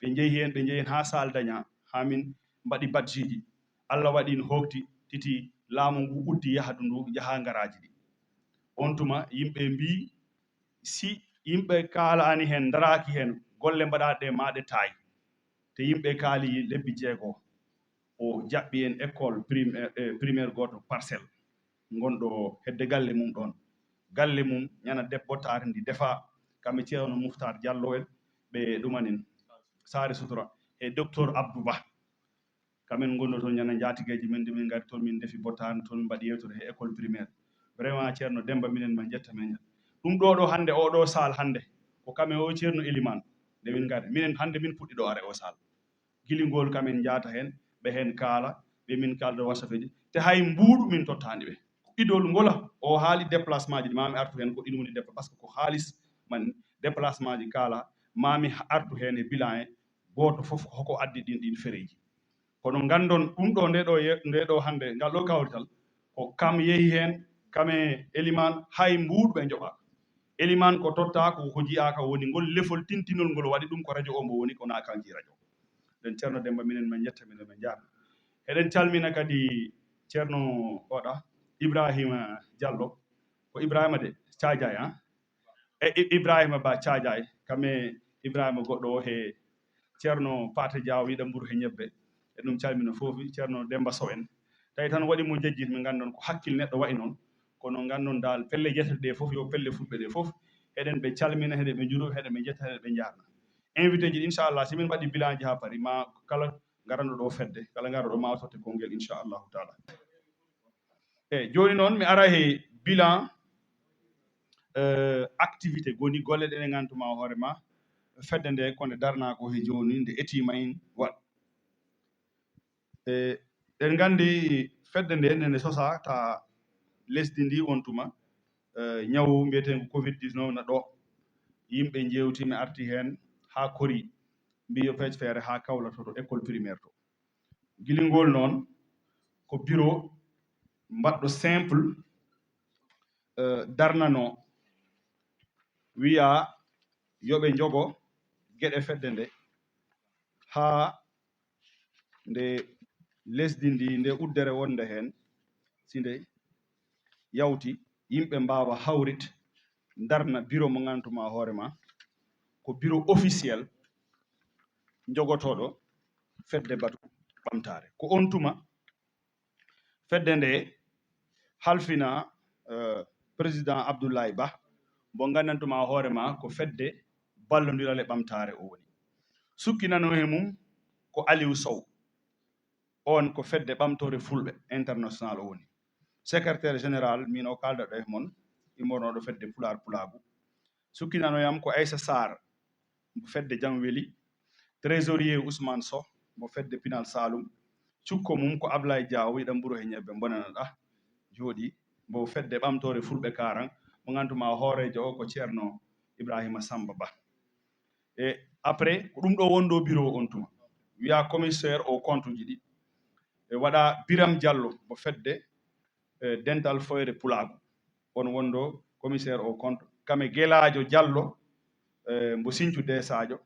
ɓe jeehi hen ha sal daña ha min mbaɗi badjiji Allah waɗi no hokti titi laamu ngu uddi yahdu ndu jaha ngaraji ɗi on tuma yimɓe mbi si yimɓe kaalani hen daraki hen golle mbaɗaɗe maɗe taay te yimɓe kaali lebbi 6 o jaɓɓi en école primaire goto parcelle gonɗo hedde galle mum ɗon galle mum ñana debbo taari ndi defa kamɓe ceerno Mouhtar Diallo en ɓe ɗumanin Saare Sutura e docteur Abdou Ba kamen gonno toon ñana jaatigueji men min gari toon min defi bottani toon min mbaɗi yewtude e école primaire vraiment ceerno Demba minen ma jetta men ɗum ɗo hande oɗo sal hande ko kamen o ceerno Elimane nde min gari minen hande min puɗɗi ɗo are o sal guilingol kamen jaata hen ɓe hen kaala ɓe min kalda wasafeji te hay mbuuɗu min tottani ɓe idol ngola o haali déplacement ji ɗi mami artu hen ko ɗin woni par ce que ko haalis man déplacement ji kaala mami artu hen e bilan e goto foof hoko addi ɗin fereji kono gandon ɗum ɗo nde ɗo hande ngal ɗo kawrital ko kam yeehi hen kame Elimane hay mbuuɗu ɓe joɓaka Elimane ko totta ko jiyaka woni ngol lefol tintinol ngol waɗi ɗum ko radio o mbo woni ko na kanji radio den ceerno Demba minen min jetta minen min jaarna eɗen calmina kadi ceerno oɗa Ibrahima Diallo ko Ibrahima de Thiadiaye Ibrahima Ba Thiadiaye kame Ibrahima goɗɗo o he ceerno Pate Diaw wiɗa mburu he ñebbe e ɗum calmina foofi ceerno Demba Sow en tawi tan waɗi mo jejjiti min gandon ko hakkille neɗɗo wayi noon kono gandon dal pelle jetete ɗe fof yo pelle fulɓe ɗe fof eɗen ɓe calmina heɗe ɓe juro heɗe ɓe jetta heɗe ɓe jarna invité ji inchallah simin mbaɗi bilan ji ha paari ma kala garanɗo ɗo fedde kala garoɗo ma totte konngel inchallahu taala eyyi joni noon mi ara he bilan activité goni golle ɗe ɗe ganduma hoore ma fedde nde konde darna ko he joni nde etimayin waɗ ɗen gandi fedde nde nde sosa ta lesdi ndi wontuma ñawu mbiyeten ko covid 19 na ɗo yimɓe jewti mi arti hen ha kori mbiyo pej feere ha Kaolack to école primaire to guilingol noon ko bureau mbaɗɗo simple darnano wiya yoɓe jogo gueɗe fedde nde ha nde lesdi ndi nde uddere wonde hen sinde yawti yimɓe mbawa hawrit darna bureau mo gantuma hoorema ko bureau officiel jogotoɗo fedde batu ɓamtare ko on tuma fedde nde halfina président Abdoulaye Ba mo gandantuma hoorema ko fedde ballodiral e ɓamtare o woni sukkinano he mum ko Aliou Sow on ko fedde ɓamtore fulɓe international o woni secrétaire général min o kaldaɗo e mon immornoɗo fedde pular pulagu sukkinanoyam ko Aissa Sarr mo fedde Jamweli trésorier Ousmane Sow mo fedde Pinal Saloum cukko mum ko Ablaye Diaw wiɗa mburo he ñebbe bonanaɗa jooɗi mo fedde ɓamtore fulɓe karan mo gantuma hoorejo o ko ceerno Ibrahima Samba Ba e après ko ɗum ɗo wondo bureau on tuma wiya commissaire au compte ji ɗi e waɗa Biram Diallo mo fedde dental foyre pulago on wondo commissaire au compte kame Guelajo Diallo mbo Sinthiou de Sadio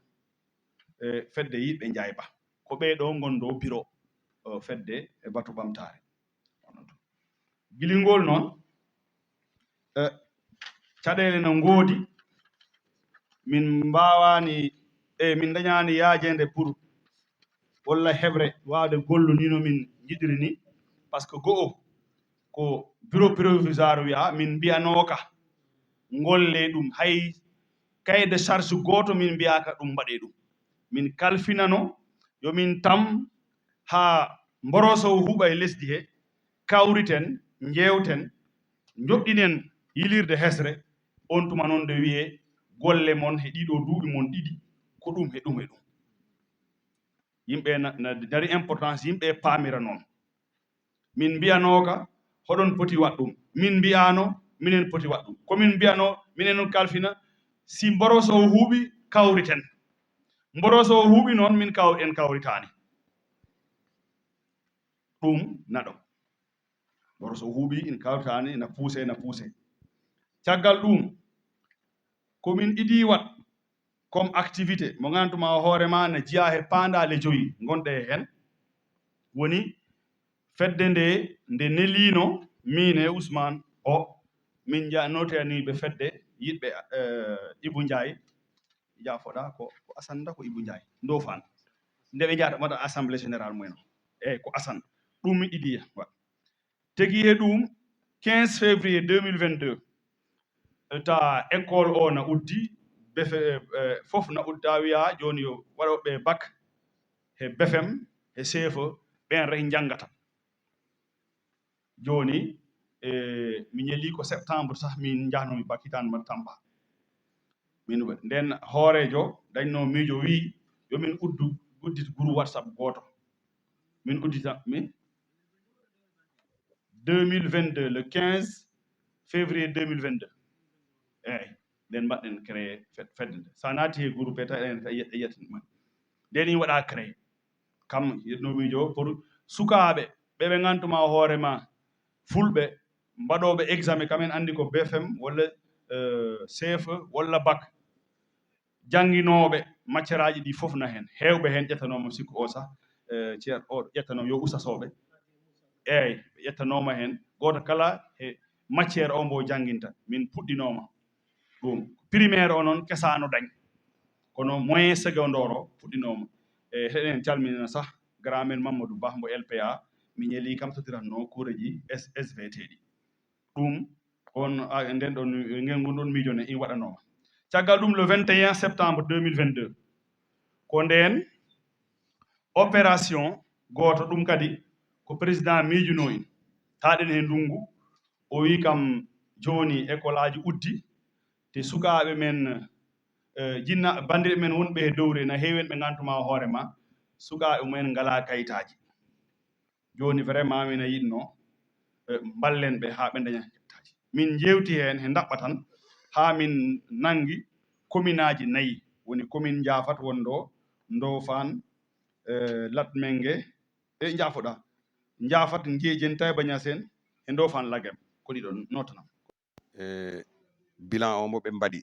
fedde yiɗɓe jayba ko ɓeɗo gondo bureau fedde e batu ɓamtare guilingol noon caɗele no ngoodi min mbawani min dañani yaajede pour walla heɓre wawde gollunino min jiɗiri ni par ce que go'o ko bureau provisoire wiya min mbiyanoka golle ɗum hay cahier de charge goto min mbiyaka ɗum mbaɗe ɗum min kalfinano yomin tam ha mboroso huuɓa e lesdi he kawriten jewten joɗɗinen yilirde hesre on tuma noon nde wiye golle mon he ɗiɗo duuɓi mon ɗiɗi ko ɗum e ɗum e ɗum yimɓe na dari importance yimɓe paamira noon min mbiyanoka hoɗon poti waɗ ɗum min mbiyano minen poti waɗ ɗum komin mbiyano minen on kalfina si mboroso o huuɓi kawriten mboroso o huuɓi noon min en kawritani ɗum naɗo mboroso o huuɓi in kawritani na poussé caggal ɗum komin iɗi wat comme activité mo ngantuma hoorema ne jiya he pandale joyi gonɗe hen woni fedde nde nelino min e Ousmane o min notaniɓe fedde yiɗɓe Ibou Ndiaye jafoɗa ko Assane ko Ibou Ndiaye Ndofane nde ɓe jahata waɗa assemblée générale mumen eyyi ko Assane ɗum mi idiya tegui he ɗum 15 février 2022 ta école o na uddi befe fof na udda wiya joni yo waɗoɓe bac he BFM he CFE ɓen rek janggata joni mi ñeli ko septembre sah min jahnomi bac hitande mbaɗa Tamba min nden hoorejo dañno miijo wi yomin uddit groupe WhatsApp goto min uddita min 2022 le 15 février 2022 eyyi nden mbaɗɗen créé fedde nde sa naati he groupe ta en yiyatan nden in waɗa créé kam yetnomijo pour sukaɓe ɓeɓe gantuma hoorema fulɓe mbaɗoɓe examen kamen andi ko BFM walla CFE walla bac jangguinoɓe matiére aji ɗi foof na hen hewɓe hen ƴettanoma sikku o sah ceer o ƴettanoma yo ustasoɓe eyyi ɓe ƴettanoma hen goto kala e matiére o mbo jangguinta min puɗɗinoma ɗum primaire o noon kesano dañ kono moyen secondaire o puɗɗinoma e heɗen calminina sah grand men Mamadou Ba mbo LPA mi ñeli kam totiranno kuureji SVT ɗi ɗum on nden ɗon ngengu ɗon miijo ne in waɗanoma caggal ɗum le 21 septembre 2022 ko nden opération goto ɗum kadi ko président miijuno en taɗen he ndungu o wi kam joni école aji uddi te sukaɓe men jinna bandirɓe men wonɓe e dowri na heewi ɓe gantuma hoorema sukaɓe mumen ngala kayitaji joni vraiment mina yiɗno ballen ɓe ha ɓe daña kayitaji min jewti hen he daɓɓa tan ha min nangui commune aji 4 woni commune Diafate wonɗo Ndofane Latmengue e jafoɗa Diafate Ndiédiène Taïba Niassène e Ndofane Lagem ko ɗiɗon notanam bilan o mo ɓe mbaɗi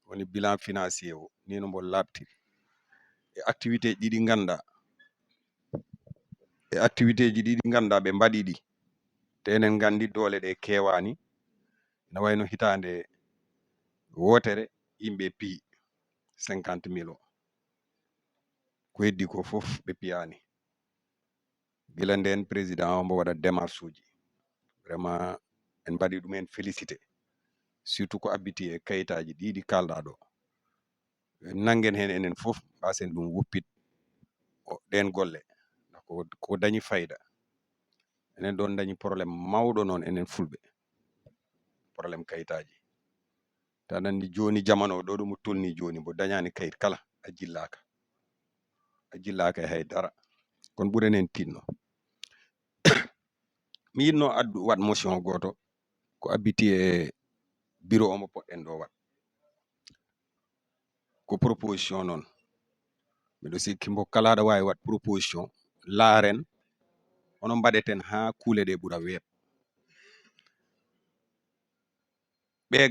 woni bilan financier o ni no mbo labti e activité ji ɗi ganda ɓe mbaɗi ɗi te enen gandi doole ɗe kewani ne wayno hitande wotere yimɓe piyi 50 000 o ko heddi ko fof ɓe piyani gila nden président o mbo waɗa démarche uji vraiment en mbaɗi ɗumen félicité surtout ko abbiti e kayitaji ɗiɗi kalɗa ɗo nangen hen enen fof mbasen ɗum wuppit ɗen golle ko dañi fayida enen ɗon dañi probléme mawɗo noon enen fulɓe probléme kayitaji tan andi joni jamano ɗo ɗum tolni joni mbo dañani kayit kala a jillaka e haydara kono ɓuurenen tinno mi yinno wat motion goto ko abbiti e bureau omo poɗɗen ɗo wat ko proposition noon miɗo sikki mbo kala ɗo wawi wat proposition laaren hono mbaɗeten ha kuule ɗe ɓuura weeɓ ɓe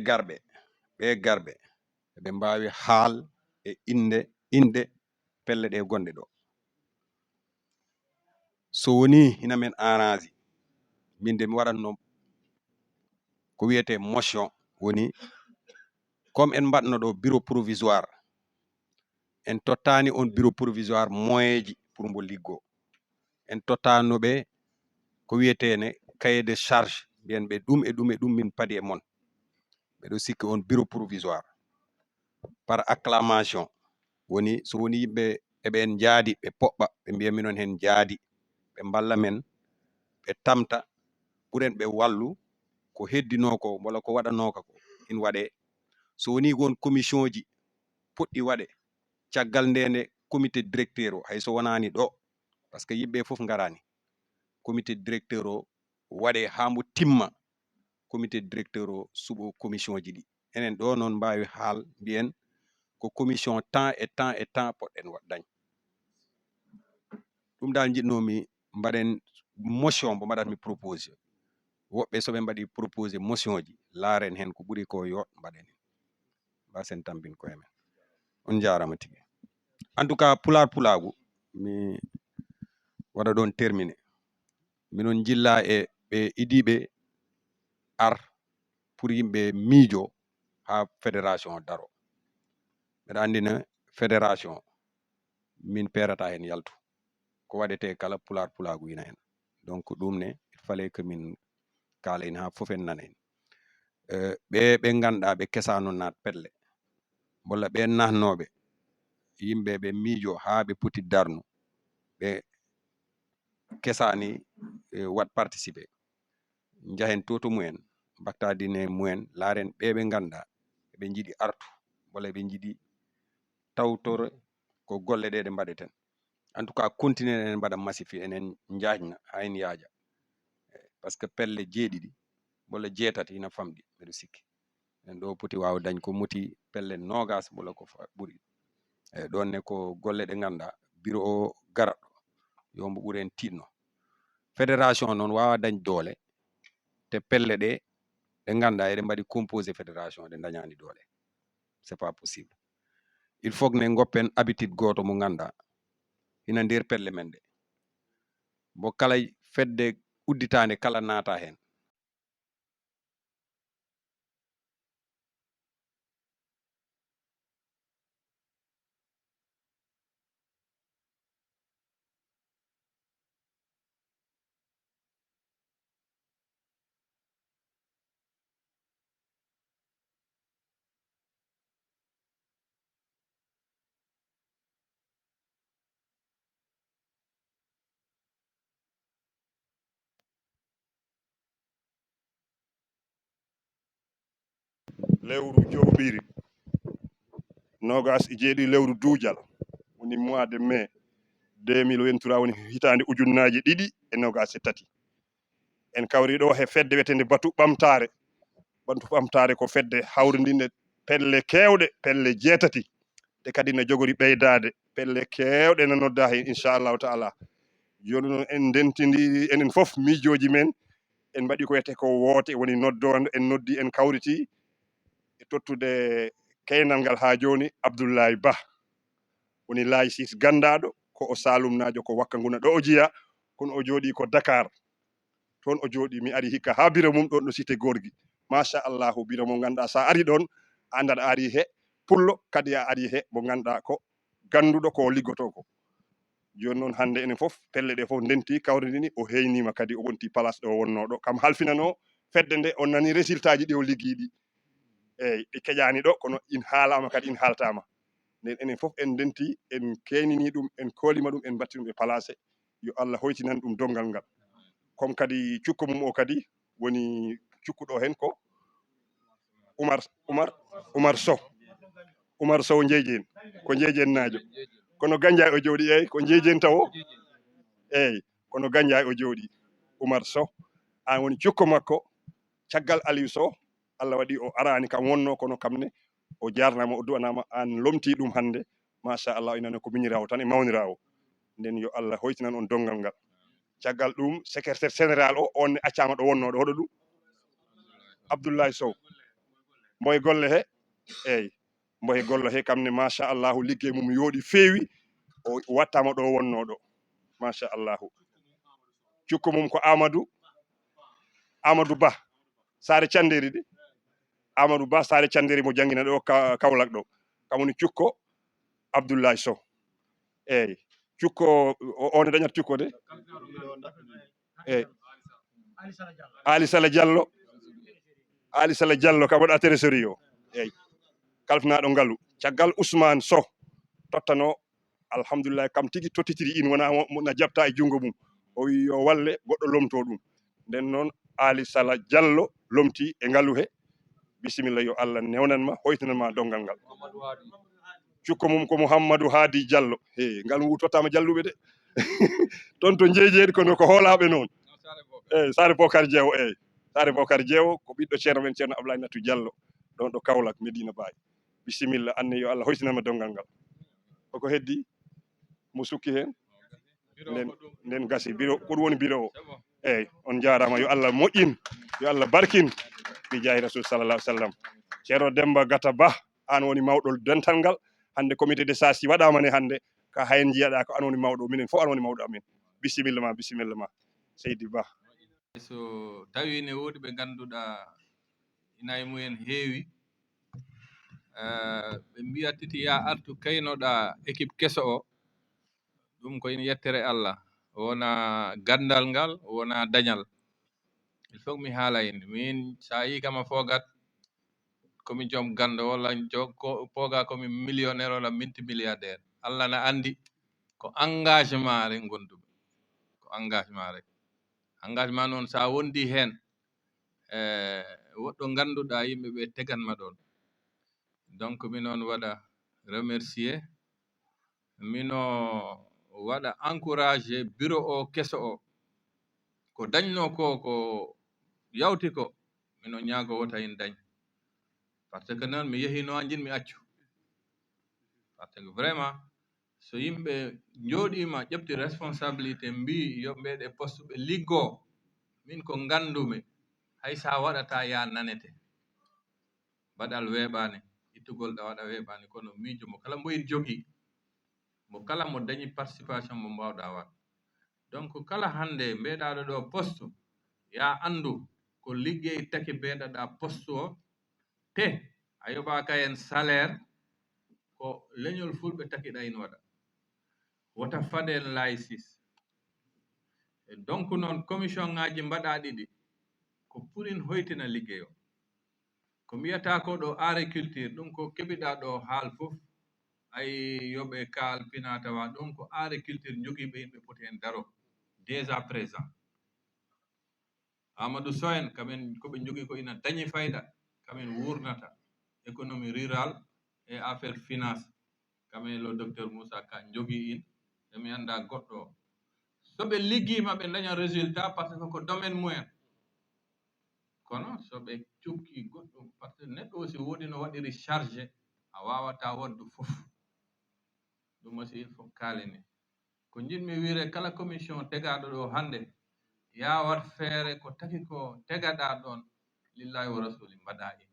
garɓe ɓe mbawi haal e inde pelle ɗe gonɗe ɗo so woni hina men arrange min de mi waɗatno ko wiyete motion woni comme en mbaɗno ɗo bureau provisoire en tottani on bureau provisoire moyen ji pour mbo liggo en tottanoɓe ko wiyetene cahier de charge mbiyen ɓe ɗum e ɗum e ɗum min paadi e mon ɓeɗo sikki on bureau provisoire par acclamation woni so woni yimɓe eɓen jaadi ɓe poɓɓa ɓe mbiya minon hen jaadi ɓe mballa men ɓe tamta ɓuuren ɓe wallu ko heddino ko walla ko waɗanoka ko in waɗe so woni won commission ji poɗɗi waɗe caggal ndende comité directeur o hayso wonani ɗo par ce que yimɓe foof garani comité directeur o waɗe ha mbo timma comité directeur o suɓo commission ji ɗi enen ɗo noon mbawi haal mbiyen ko commission temps et temps et temps poɗɗen waɗdañ ɗum dal jiɗnomi mbaɗen motion mo mbaɗatmi proposé woɓɓe so ɓe mbaɗi proposé motion ji laaren hen ko ɓuri ko yo mbaɗen basen tambin koye men. On jarama tigi. En tout cas pulagu mi waɗa ɗon terminé minon jilla e ɓe idiɓe ar pour yimɓe miijo ha fédération daro. Mbeɗa andina fédération min perata hen yaltu ko waɗete kala pulagu ina hen. Donc ɗum ne il fallait que min kala en ha fof en nana hen. ɓe ganduɗa ɓe kesano nat pelle walla ɓe natnoɓe yimɓe ɓe miijo ha ɓe poti darnu ɓe kesani wat participer jahen toto mumen mbaktadine mumen laaren ɓe ganduɗa ɓe jiiɗi artu walla ɓe jiiɗi tawtore ko golle ɗe mbaɗeten. En tout cas continuer en mbaɗa massifi enen jajna ha en yaaja par ce que pelle jeeɗiɗi walla jeetati ina famɗi mbeɗo sikki en ɗo poti waw dañ ko moti pelle nogas walla ko ɓuuri eyyi ɗonne ko golle ɗe ganduɗa bureau o garaɗo yo mbo ɓuuren tinno. Fédération noon wawa dañ doole te pelle ɗe ganduɗa eɗe mbaɗi composé fédération ɗe dañani doole, c'est pas possible. Il faut que ne goppen habitude goto mo ganduɗa ina nder pelle men ɗe mo kala fedde udditande kala naata hen. lewru joɓiri nogas e jeeɗi lewru duujal woni mois de mai 2023 woni hitande ujunnaje 223 en kawri ɗo he fedde wetende batu ɓamtare ko fedde hawridinde pelle kewɗe pelle jeetati te kadi ne jogori ɓeydade pelle kewɗe ne nodda hen inchallahu taala. Joni noon en dentidi enen foof miijoji men en mbaɗi ko wiyete ko woote woni noddode en noddi en kawriti e tottude keynal ngal ha joni Abdoulaye Ba woni laysis gandaɗo ko o salumnajo ko wakka nguna ɗo o jiya kono o jooɗi ko Dakar toon o jooɗi mi ari hikka ha bureau mum ɗon ɗo cité gorgui machallahu bureau mo ganduɗa sa ari ɗon a anda aɗa ari he pullo kadi a ari he mo ganduɗa ko ganduɗo ko liggoto ko. Joni noon hande enen foof pelle ɗe foof denti kawridini o heynima kadi o wonti place ɗo wonno ɗo kam halfinano fedde nde on nani résultat ji ɗi o liggi ɗi eyyi ɗi keƴani ɗo kono in haalama kadi in haltama nden enen foof en denti en keynini ɗum en kolima ɗum en batti ɗum e placé yo Allah hoytinan ɗum dongal ngal comme kadi cukko mum o kadi woni cukkuɗo hen ko Oumar Sow Jeejen ko Jeejen naajo kono Gandiaye o jooɗi eyyi ko Jeejen taw eyyi kono Gandiaye o jooɗi Oumar Sow an woni cukko makko caggal Aliou Sow Allah waɗi o arani kam wonno kono kamne o jarnama o duwanama an lomti ɗum hande machallah inane ko miñirawo tan e mawnirawo nden yo Allah hoytinan on dongal ngal caggal ɗum secrétaire général o on ne accama ɗo wonno ɗo hoɗo ɗum Abdoulaye Sow mboye golle he eyyi mboye golle he kamne machallahu ligguey mum yooɗi feewi o wattama ɗo wonno ɗo machallahu cukko mum ko Amadou Ba Saare Canderi de Amadou Ba Saare Canderi mo jangguina ɗo Kaolack ɗo kamwoni cukko Abdoulaye Sow eyyi cukko o ne dañata cukko de eyyi Ali Sala Diallo kam waɗa trésorier o eyyi kalfinaɗo ngaalu caggal Ousmane Sow tottano alhamdulillah kam tigui tottitiri in wona na jabta e junggo mum o wi yo walle goɗɗo lomto ɗum nden noon Ali Sala Diallo lomti e ngaalu he bisimilla yo Allah newnanma hoytinanma dongal ngal cukko mum ko Mouhammadou Hadi Diallo ngaalu ngu tottama Dialluɓe de toon to jeejeɗi kono ko hoolaɓe noon eyyi Sare Bocar Diewo eyyi Sare Bocar Diewo ko ɓiɗɗo ceerno men ceerno Abdoulaye Natou Diallo ɗon ɗo Kaolack Medina Baye bisimilla anne yo Allah hoytinanma dongal ngal koko heddi mo sukki hen nden gasi bureau ko ɗum woni bureau o eyyi on jarama yo Allah moƴƴin yo Allah barkin bi jahi rasul sallallahu alaihi wasallam ceerno Demba Gata Ba an woni mawɗol dental ngal hande comité de sasi waɗama ne hande ka hayen jiyaɗa ko an woni mawɗo minen fof an woni mawɗo amin bisimilla ma Seydi Ba. so tawi ne woodi ɓe ngannduɗaa ina e mumen heewi ɓe mbiya titi ya artu kaynoɗaa équipe keso o ɗum ko ina yettere Allah wona gandal ngal wona dañal il faut mi haala henne min sa yi kama fogat komi joom gando walla pooga komi millionnaire walla multimilliardaire Allah na andi ko engagement rek gonduɓe ko engagement rek engagement noon sa wondi hen woɗɗo ngannduɗaa yimɓe ɓe teganma ɗon donc minon waɗa remercier mino waɗa encouragé bureau o keso o ko dañno ko yawti ko mino ñaago wota en dañ par ce que noon mi yehino a jinmi accu par ce que vraiment so yimɓe jooɗima ƴefti responsabilité mbi yo ɓeɗe poste ɓe liggoo min ko ngandumi hay sa waɗata ya nanete baɗal weeɓani ittugol ɗa waɗa weeɓani kono miijo mo kala mboyin jogii mo kala mo dañi participation mo mbawɗa waɗ donc kala hande mbeɗaɗo ɗo poste ya andu ko liggey taki mbeɗaɗa poste o te a yoɓaka hen salaire ko leñol fulɓe takiɗa in waɗa wota faade en laysis e donc noon commission ŋaji mbaɗaɗi ɗi ko purin hoytina liggey o ko mbiyata ko ɗo agriculture ɗum ko keɓiɗa ɗo haal fof ay yoɓe kaal pinatawa ɗum ko agriculture jogiiɓe yimɓe poti en daro déjà présent Amadou Sow en kamen koɓe jogii ko ina dañi fayda kamen wurnata économie rurale et affaire finance kamen lo docteur Moussa Ka jogii in emi annda goɗɗo o so ɓe liggima ɓe daña résultat par ce que ko domaine mumen kono so ɓe cukki goɗɗum par ce que neɗɗo aussi woodi no waɗiri chargé a wawata waddu fof ɗum aussi il faut kaalene ko jinmi wiire kala commission tegaɗo ɗo hannde ya wat feere ko taki ko tegaɗa ɗon lillahi wa rasuli mbaɗa in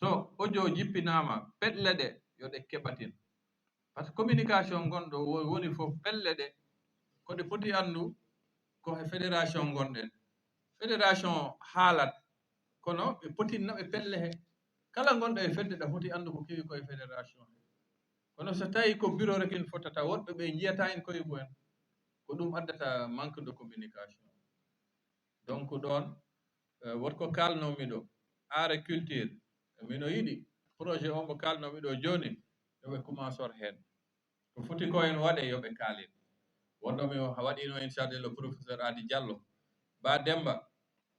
so audio jippinama peɗle ɗe yo ɗe keɓatin par ce que communication gonɗo woni fof pelle ɗe koɗe poti anndu ko e fédération gonɗen fédération haalat kono ɓe potinna ɓe pelle he kala gonɗo e fedde ɗa foti anndu ko kewi koye fédération he kono so tawi ko bureau rek in fotata woɗɓe ɓe jiyata en koye mumen ko ɗum addata manque de communication donc ɗon wotko kalnomi ɗo agriculture mino yiɗi projet o mo kalnomi ɗo joni yoɓe commenceur hen ko foti ko en waɗe yoɓe kaalin wonɗomi waɗino en chargé le professeur Adi Diallo ba Demba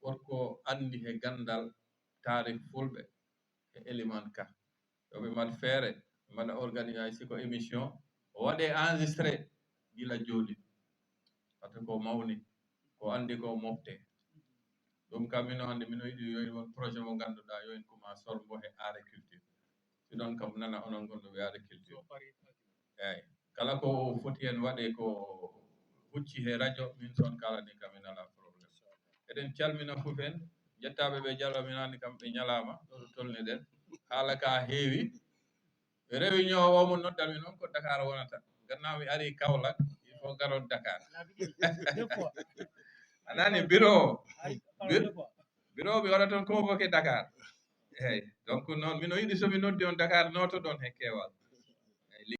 wotko andi he gandal taarih fulɓe e élément ka yoɓe mat feere mbaɗa organisé siko émission o waɗe enregistré gila jooɗi par ce que ko mawni ko andi ko mofte ɗum kam mino hannde mino yiɗi yo won projet mo ngannduɗaa yo en commence sorbo he agriculture si ɗon kam nana onon gonɗo ɓe agriculture eeyi kala ko foti hen waɗe ko hucci he radio min son kalani kam min ala probléme eɗen calmina fof en jettaɓe ɓe Diallo min anndi kam ɓe ñalama ɗo to tolni ɗen haala ka heewi réunion o mo noddan mi noon ko Dakar wonata gannaaw mi ari Kaolack il faut garon Dakar anani bureau mi waɗa toon convoqué Dakar eyyi donc noon mino yiɗi somi noddi on Dakar noto ɗon he keewal